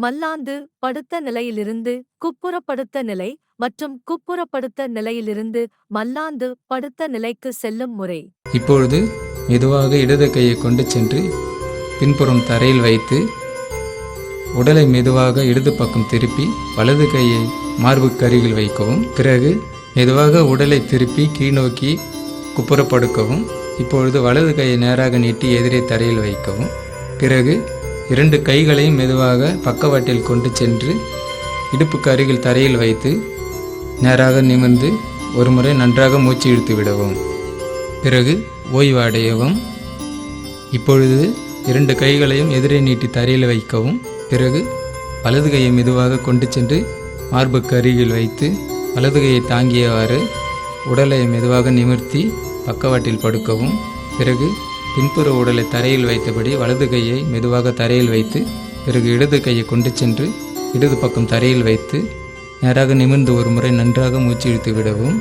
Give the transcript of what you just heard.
மல்லாந்து படுத்த நிலையிலிருந்து குப்புறப்படுத்த நிலை மற்றும் குப்புறப்படுத்த நிலையிலிருந்து மல்லாந்து படுத்த நிலைக்கு செல்லும் முறை. இப்பொழுது மெதுவாக இடது கையை கொண்டு சென்று பின்புறம் தரையில் வைத்து உடலை மெதுவாக இடது பக்கம் திருப்பி வலது கையை மார்புக்கு அருகில் வைக்கவும். பிறகு மெதுவாக உடலை திருப்பி கீழ்நோக்கி குப்புறப்படுக்கவும். இப்பொழுது வலது கையை நேராக நீட்டி எதிரே தரையில் வைக்கவும். பிறகு 2 கைகளையும் மெதுவாக பக்கவாட்டில் கொண்டு சென்று இடுப்புக்கு அருகில் தரையில் வைத்து நேராக நிமிர்ந்து ஒரு முறை நன்றாக மூச்சு இழுத்து விடவும். பிறகு ஓய்வு அடையவும். இப்பொழுது 2 கைகளையும் எதிரே நீட்டி தரையில் வைக்கவும். பிறகு வலது கையை மெதுவாக கொண்டு சென்று மார்புக்கு அருகில் வைத்து வலது கையை தாங்கியவாறு உடலை மெதுவாக நிமிர்த்தி பக்கவாட்டில் படுக்கவும். பிறகு பின்புற உடலை தரையில் வைத்தபடி வலது கையை மெதுவாக தரையில் வைத்து பிறகு இடது கையை கொண்டு சென்று இடது பக்கம் தரையில் வைத்து நேராக நிமிர்ந்து ஒரு முறை நன்றாக மூச்சு இழுத்து விடவும்.